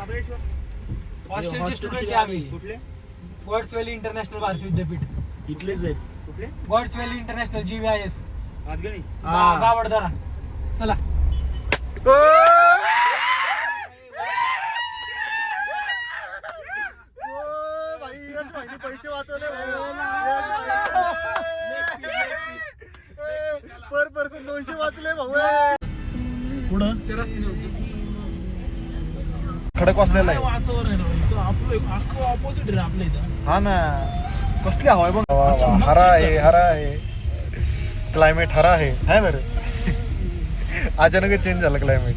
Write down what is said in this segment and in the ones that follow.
हॉस्टेलचे student आहे आम्ही. कुठले? गॉड्स व्हॅली इंटरनॅशनल भारतीय विद्यापीठ इथलेच आहेत. कुठले? गॉड्स व्हॅली इंटरनॅशनल GVIS आजगणी गावडदारा. चला पैसे वाचवले पर पर्सन 200 वाचले भाऊ. पुढं खडक वाचलेला आहे. वातावरण आपलं अख्खं ऑपोजिट आहे आपल्या इथं. हा ना, कसली हवा आहे बघ. हरा आहे क्लायमेट हरा आहे ना रे. अचानकच चेंज झालं क्लायमेट.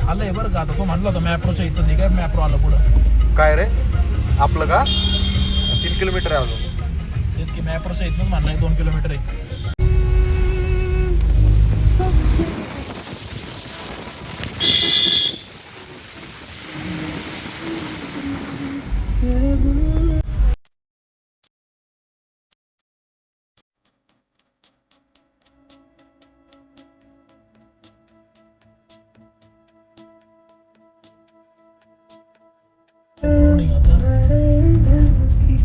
आलंय बरं का. आता तो म्हणला होता मॅप्रोच्या इथंच आहे. काय मॅप्रो आलं पुढं. काय रे आपलं का 3 किलोमीटर आहे अजून. तेच की मॅप्रोच्या इथंच म्हणलाय 2 किलोमीटर आहे.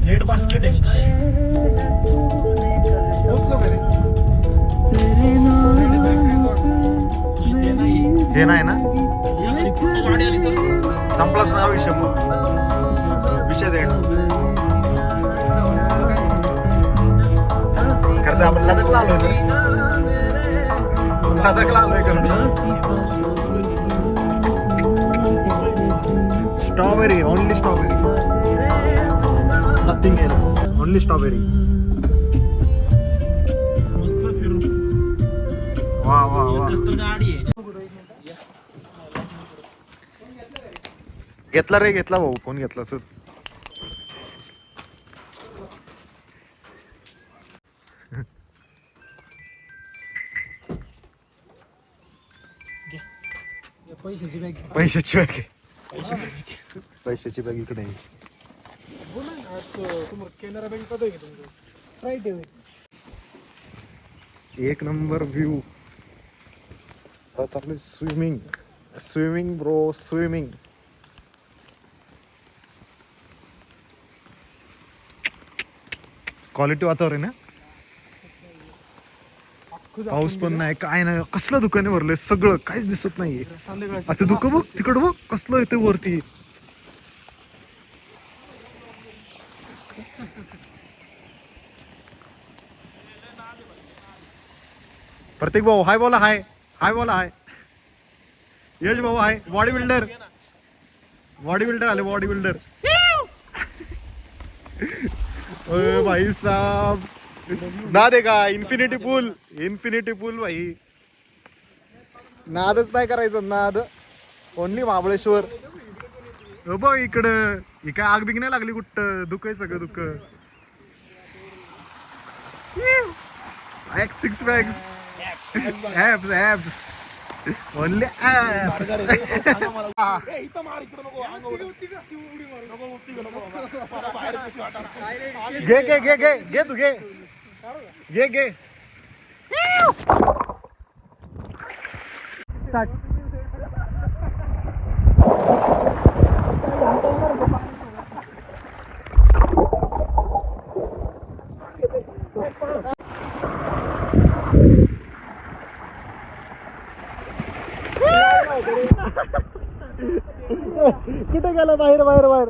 रेड बास्केट आहे का काय? ते नाही. हे नाही ना, या घरी पूर्ण गाडी आली तर संपलाच ना विषय. मग विषय देणं करते आपण लदाखला आलोय. लदाखला आलोय करते. Strawberry, only strawberry, nothing else, only strawberry. मस्त फिरून वा वा वा. एकच तर गाडी आहे. घेतला रे, घेतला भाऊ. फोन घेतला. चल पैशाची बॅग. पैशाची बॅग. पैशाची बॅग इकडे आहे. कॅनरा बँक पता आहे तुमचं? स्प्राईट आहे. एक नंबर व्ह्यू. चांगली स्विमिंग ब्रो, स्विमिंग. क्वालिटी वातावरण आहे. पाऊस पण नाही, काय नाही. कसलं दुकाने भरलंय, सगळं काहीच दिसत नाहीये. आता दुकान बघ तिकडं, बघ कसलं येते वरती. प्रत्येक भाऊ हाय बोला. हाय बोला. हाय यश भाऊ. हाय बॉडी बिल्डर आले. Body builder. ओए भाई साहब, नाद आहे का? इन्फिनिटी पूल भाई. नादच नाही करायचं. नाद ओनली महाबळेश्वर. बघ इकडं, ही काय आग बिग नाही लागली कुठं? दुःख आहे सगळं दुःख. Six packs, abs only abs. घे तू घे. कुठे गेला? बाहेर.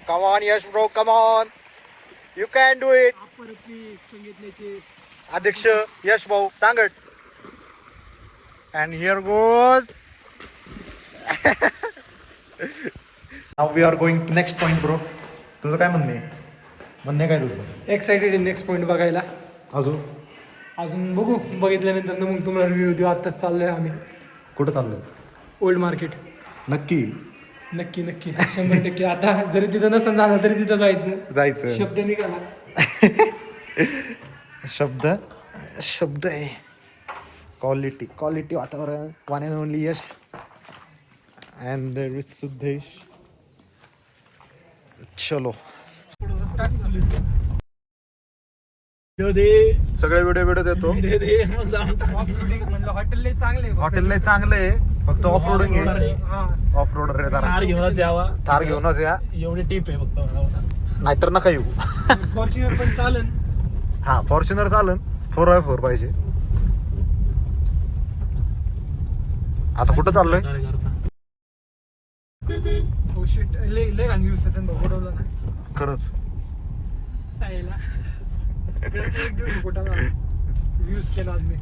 Come on, Yash bro, come on. You can do it. अध्यक्ष यश भाऊ तांगट. And here goes. Now we are going to next point, bro. तुझं काय म्हणणे काय तुझं? एक्साइटेड आहे नेक्स्ट पॉईंट बघायला. अजून बघू, बघितल्यानंतर मग तुम्हाला रिव्ह्यू देऊ. आत्ताच चाललोय आम्ही. कुठं चाललोय? Old market. नक्की 100%. आता जरी तिथं नसन जाणार तरी तिथं जायचं. जायचं. शब्द निघाला. शब्द शब्द आहे. क्वालिटी क्वालिटी वातावरण. One and only Yash and there is Siddhesh. चलो सगळे व्हिडिओ देतो. म्हणलं हॉटेल चांगले हॉटेल नाही चांगलं आहे, फक्त ऑफ रोडिंग आहे. ऑफ रोड कार घेऊनच यावा. थार घेऊनच या, एवढी टीप आहे फक्त मला. नाहीतर नका येऊ. फॉर्च्युनर पण चालेल. हा फॉर्च्युनर चालन. 4x4 पाहिजे. आता कुठं चाललोय? हो शिट, लय घाण व्ह्यूज आहेत त्यांना उडवलं नाही. खरंच व्ह्यूज केला आज मी.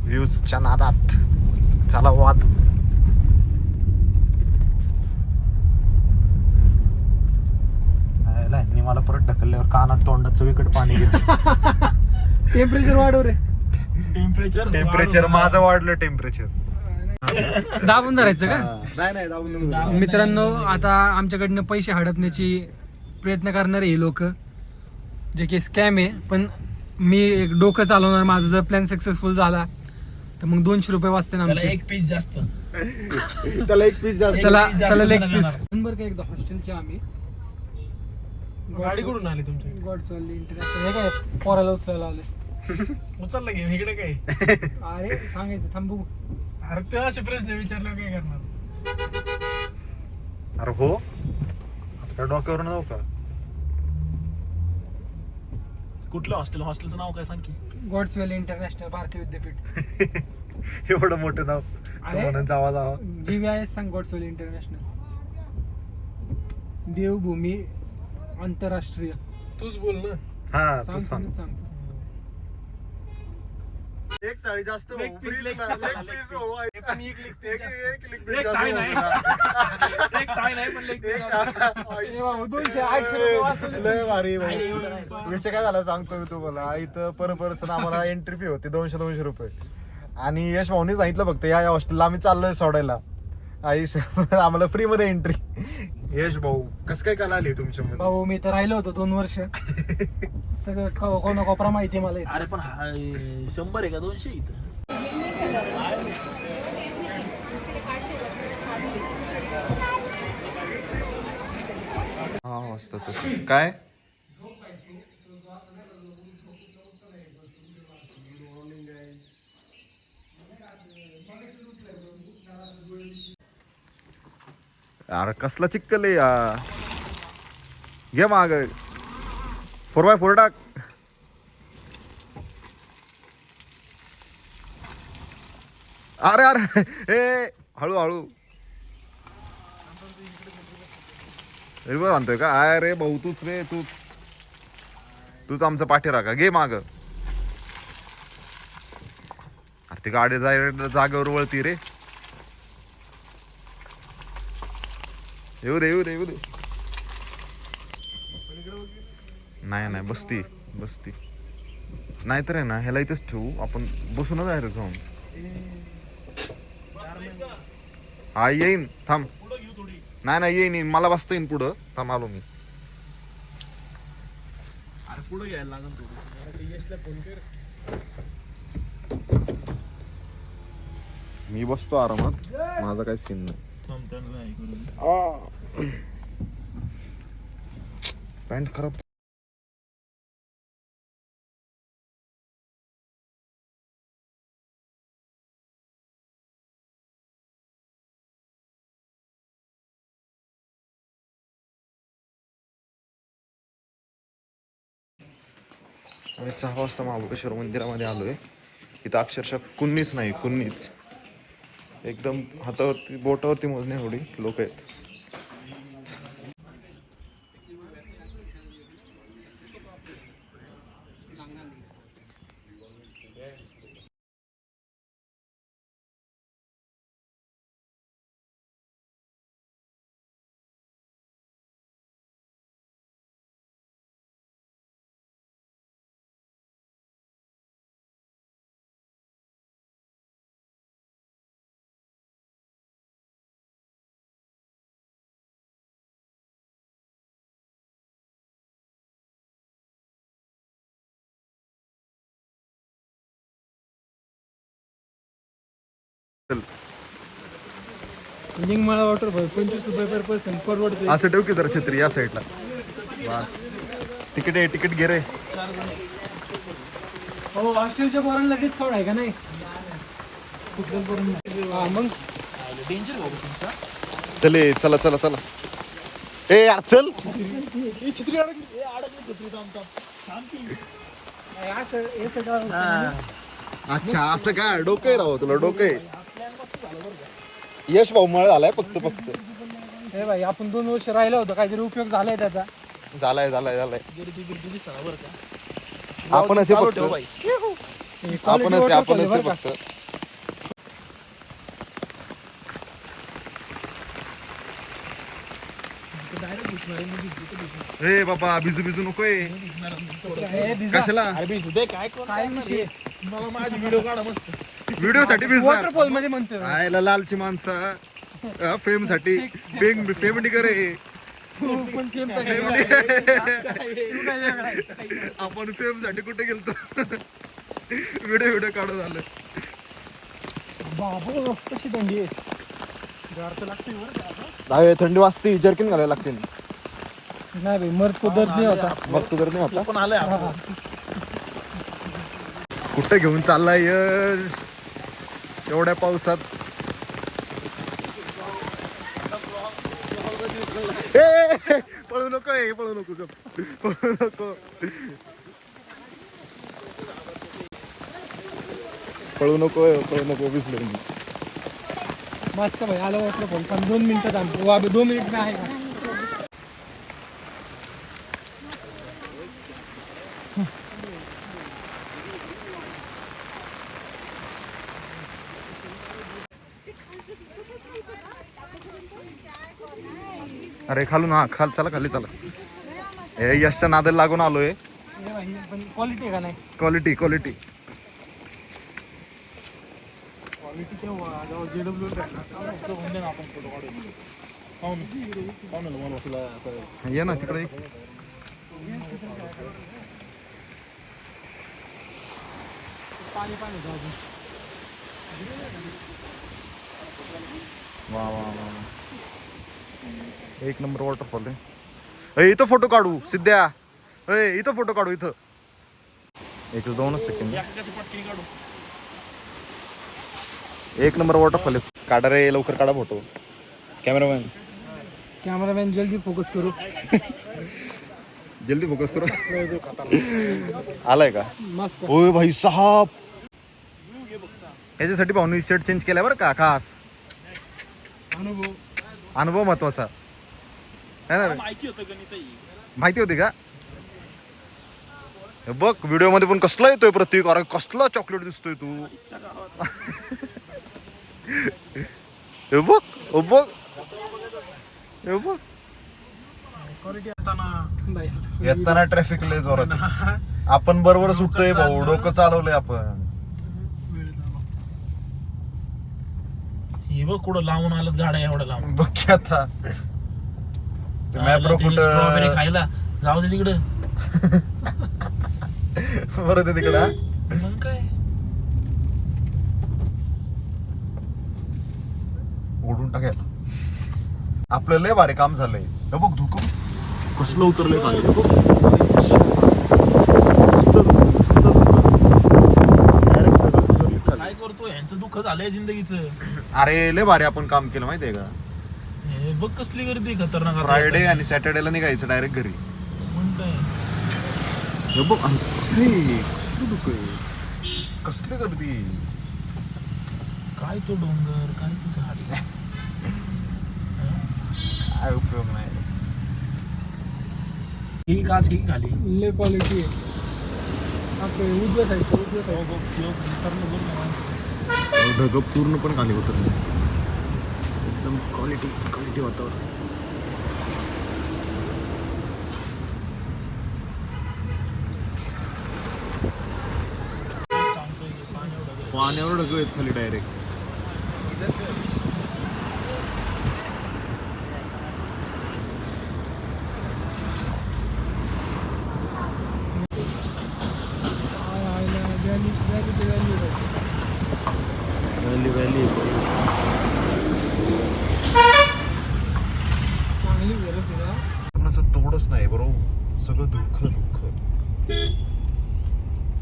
व्ह्यूजच्या नादात चला वाद. मला परत ढकलल्यावर कानात तोंडात सगळीकडे पाणी गेलं. टेम्परेचर वाढव रे. टेम्परेचर माझं वाढलं. टेम्परेचर दाबून धरायचं का? नाही दाबून. मित्रांनो, आता आमच्याकडनं पैसे हडपण्याची प्रयत्न करणारे हे लोक, जे की स्कॅम आहे. पण मी एक डोकं चालवणार. माझा जर प्लॅन सक्सेसफुल झाला तर मग 200 रुपये वाचते ना आमचे. एक पीस जास्त. त्याला एक पीस जास्त. त्याला लेग पीस. नंबर काय एकदा हॉस्टेलचे आम्ही गाडी कुठून आली तुमची? गॉडसवाली इंटरनॅशनल. हे काय पोराला उचलायला आले. उचलला घेऊन इकडे काय? अरे सांगायचं थांबू. अरे ते असे प्रश्न विचारल्यावर काय करणार? अरे हो, आता काय डोक्यावर जाऊ का? कुठलं हॉस्टेल? हॉस्टेलचं नाव काय सांग की. गॉडसवाली इंटरनॅशनल भारतीय विद्यापीठ. एवढं मोठं नाव. म्हणून जावा जावा. GVIS सांग. गॉडसवाली इंटरनॅशनल. देवभूमी आंतरराष्ट्रीय. तूच बोल ना. हा तू सांग सांग. तुम्ही सांग. एक थाळी जास्त भाऊ. Leg piece, Please leg ना, piece. leg piece भाऊ. हे पण एक leg piece जास्त. एक leg piece एक जास्त थाळी भाऊ नाही. तुला. एक थाळी नाही पण leg piece एक जास्त. थाळी. ए बाबा, 200-800 रुपये वाचले. लय भारी नाही, भाऊ. एवढं नाही. विषय काय झाला सांगतो मी तुम्हाला. इथं पर पर्सन आम्हाला एंट्री फी होती 200 रुपये. आणि यश भाऊनी सांगितलं फक्त या हॉस्टेलला आम्ही चाललोय सोडायला. आयुष्य आम्हाला फ्री मध्ये एंट्री. यश भाऊ कसं काय कला आली तुमच्या मध्ये? भाऊ मी तर राहिलो होतो 2 वर्ष. सगळं कोणा कोपरा माहिती आहे मला इथे. अरे पण 100 आहे का 200 इथं? हा मस्त तसं काय. अरे कसला चिक्कल आहे या. घे माग 4x4 टाक. अरे अरे ए हळू हळू. रिवर्स आणतोय का? अरे भाऊ तूच रे, तूच आमचं पाठी राखा. घे माग. अरे ती गाडी जागेवर वळती रे. येऊ दे. नाही बसती. नाहीतर आहे ना ह्याला इथेच ठेवू आपण. बसूनच आहे रे जाऊन. हा येईन थांब. नाही येईन. मला बसता येईन पुढं. थांब आलो मी. अरे पुढे घ्यायला लागेल थोडं. यशला फोन कर. मी बसतो आरामात. माझा काही सीन नाही. पॅन्ट खराब आम्ही 6 वाजता महाबळेश्वर मंदिरामध्ये आलोय. इथं अक्षरशः कुणीच नाही. एकदम हातावरती बोटावरती मोजणे एवढी लोक आहेत. चल लिंगमाळा वॉटरफॉल 25 रुपये पर पर्सन परवडते. असं ठेव की जरा छत्री या साईडला. बस तिकीट आहे, तिकीट घे रे. हो हॉस्टेलच्या पोरांना डिस्काउंट आहे का नाही? हा मग डेंजर भाऊ तुमचा. चले चला चला चला. ए यार चल. छत्री अडकली छत्री अच्छा असं काय डोकं आहे राव तुला डोकं आहे. यश भाऊ मळ झालाय फक्त फक्त. हे भाई आपण 2 वर्ष राहिलो होतो, काहीतरी उपयोग झालाय त्याचा. झालाय झालाय झालाय. गर्दी बरं का. आपणच आहे फक्त. आपणच आहे, आपणच आहे फक्त. ए बाबा बिजू बिजू नकोय कशाला. काय विषय मला माझी व्हिडिओ काढा मस्त. व्हिडिओ साठी बिजणार वॉटरफॉल मध्ये म्हणतो आयला लालची माणसं फेम साठी फेम करे. पण गेमचा आपण फेम साठी कुठे गेलतो. व्हिडिओ काढून झालं. बाबा कशी थंडी आहे. गार तर लागते बरं का. थंडी वाजते जर्किन घालायला लागते. नाही भाई मर्द को दर्द नाही होता. मग तू तर नाही होता. पण आलंय आपण. कुठे घेऊन चाललाय यश एवढ्या पावसात. ए, पळू नको पळू नको गप. पळू नको पळू नको पळू नको विसरलो मी. मस्त भाई आलं वॉटरफॉल. पण 2 मिनिटं थांबतो. अबे 2 मिनिट में आहे का. अरे खालून हा खाल चला खाली चला. हे यशच्या नादाला लागून आलोय. हे भाई पण क्वालिटी आहे का नाही. क्वालिटी क्वालिटी तेव्हा JW आपण फोटो काढू. पाहून मला तुला ये ना तिकडे. पाणी पाणी अजून. वा वा वा एक नंबर वॉटरफॉल आहे. इथं फोटो काढू सिद्ध्या. इथं फोटो काढू इथं. 1-2 सेकंड. पटकन काढू. एक नंबर वॉटरफॉल आहे. काढा रे लवकर काढा फोटो. कॅमेरामॅन जल्दी फोकस करू. जल्दी फोकस करो. आलाय का. मस्त. ओय भाई साहब याच्यासाठी भाऊनी शर्ट चेंज केलाय बरं का खास. अनुभव महत्वाचा है ना रे. माहिती होतं गणित. माहिती होती का. हे बघ व्हिडिओ मध्ये पण कसला येतोय प्रतीक. अरे कसला चॉकलेट दिसतोय तू. हे बघ हे बघ हे बघ. येताना ट्रॅफिक लय जोरात. आपण बरोबर सुटतोय भाऊ. डोकं चालवलंय आपण. हे बघ कुठं लावून आलं गाड्या एवढ्या लावून. बघ की आता मॅप्रो स्ट्रॉबेरी कुठं खायला जाऊ दे तिकडं. बरं ते तिकडं. मग काय ओढून टाकायला. आपलं लय भारी काम झालंय. हे बघ धुकं कसलं उतरलंय खाली. काय करतो ह्यांचं दुःख झालंय जिंदगीचं. अरे लय भारी आपण काम केलं माहितीये का. हे बघ कसली गर्दी खतरनाक. आता. फ्रायडे आणि सॅटर्डेला निघायचं डायरेक्ट घरी. मग काय हे बघ कसलं दुःख आहे. कसली गर्दी. काय तो डोंगर काय ती झाडी. काय उपयोग नाही. ही काच ही खाली. लय क्वालिटी आहे. आपलं उजव्या साईडचं ढग पूर्ण पण खाली उतरले. एकदम क्वालिटी वातावरण. पाण्यावर ढग आहेत खाली डायरेक्ट. बोरिवली व्हॅली चांगली व्यवस्थित आहे. कोणाचं तोडच नाही बरोबर, सगळं दुःख दुःख.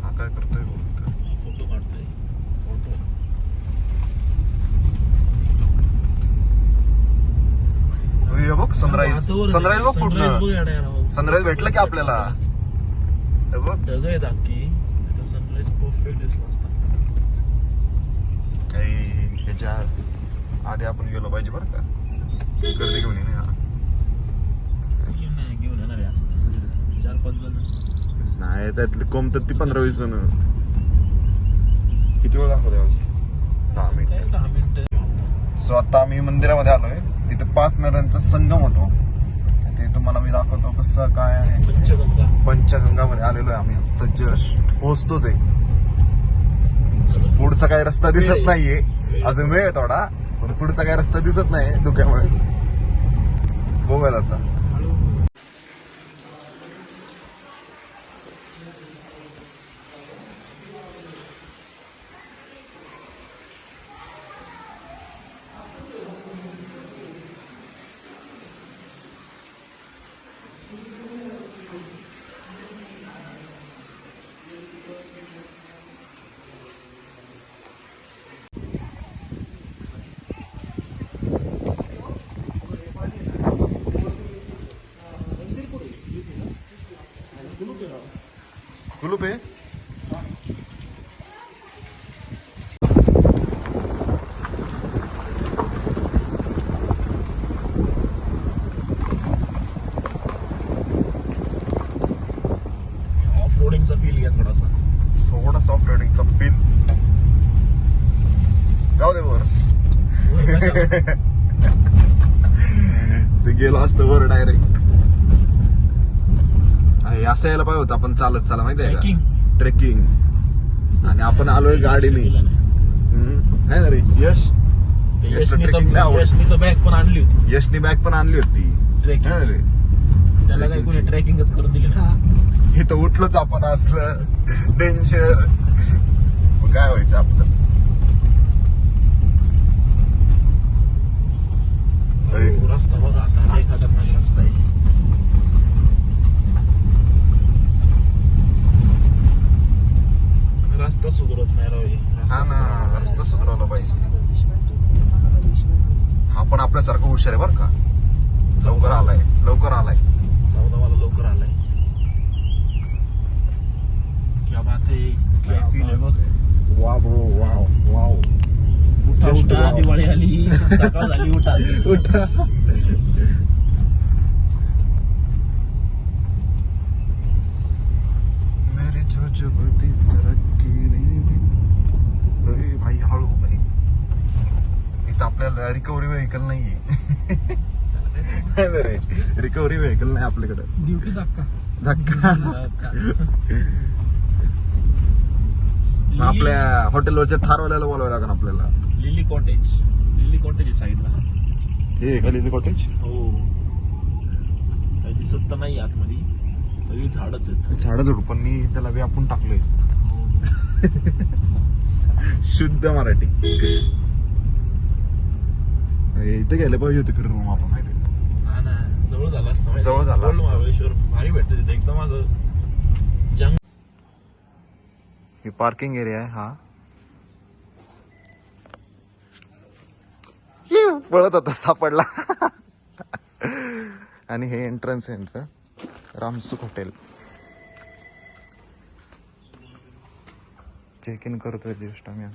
हा काय करतोय फोटो काढतोय. फोटो. हे बघ सनराईज, सनराईज बघ कुठनं. सनराईज भेटलं की आपल्याला. हे बघ ढग आहेत अख्खी, आता सनराईज परफेक्ट दिसला असता. ह्याच्या आधी आपण गेलो पाहिजे बरं का, गर्दी घेऊन ये ना. घेऊन येणार आहे असं 4-5 जण. नाही त्यातली कोमतात ती 15-20 जण. किती वेळ दाखवते आज? 10 मिनिट. काय 10 मिनिटं. सो आता आम्ही मंदिरामध्ये आलोय. तिथे 5 नद्यांचा संगम होतो. ते तुम्हाला मी दाखवतो कसं काय आहे. पंचगंगा. पंचगंगामध्ये आलेलो आहे आम्ही. आता जस्ट पोहोचतोच आहे. पुढचा काही रस्ता दिसत नाहीये अजून, वेळ आहे थोडा, पण पुढचा काही रस्ता दिसत नाही धुक्यामुळे. बघूयात आता. कुलूप आहे. ऑफ रोडिंगचा फील घ्या थोडासा. थोडा सॉफ्ट रायडिंगचा फील. जाऊ दे वर. ते गेलो असतं वर डायरेक्ट. असं यायला पाहिजे होतं आपण चालत चाला, माहिती आहे का, ट्रेकिंग. आणि आपण आलोय गाडीने. नाही ना रे यश, यशनी तर बॅग पण आणली होती. यशनी बॅग पण आणली होती. ट्रेकिंग रे त्याला काय कोणी ट्रेकिंगच करून दिली ना. इथं उठलोच आपण असलं डेंजर, काय व्हायचं आपलं. रस्ता बघा आता, लय खतरनाक रस्ता आहे. रस्ता सुधरत नाही राव. हा ना, रस्ता सुधारवला पाहिजे. हा पण आपल्यासारखं हुशार आहे बरं का. लवकर आलाय. 14 वाला लवकर आलाय. क्या बात आहे, क्या फील आहे बघ. Wow bro, wow wow. उठा दिवाळी आली, सकाळ झाली, उठा. मेरी जो जबती तरक्की भाई, हळू भाई. इथं आपल्याला रिकव्हरी व्हेकल नाहीये. रे रिकव्हरी व्हेकल नाही आपल्याकडे. ड्युटी धक्का. मग आपल्या हॉटेलवरच्या थारवाल्याला बोलावं लागेल आपल्याला. लिली कॉटेज साईडला. हे का लिली कॉटेज? हो, काही दिसत तर नाही आतमध्ये, सगळी झाडच आहेत. झाडं झुडपांनी त्याला व्यापून टाकलंय. शुद्ध मराठी. इथे गेले पाहिजे होते खरं रूम आपण, माहिती ना. जवळ झालं असतं. जवळ झालं असतं. महाबळेश्वर भारी भेटतं तिथे एकदम. माझं जंग. हे पार्किंग एरिया आहे हा. पळत होता, सापडला. आणि हे एंट्रन्स आहे यांचं, रामसुख हॉटेल. चेक इन करतोय जस्ट आम्ही.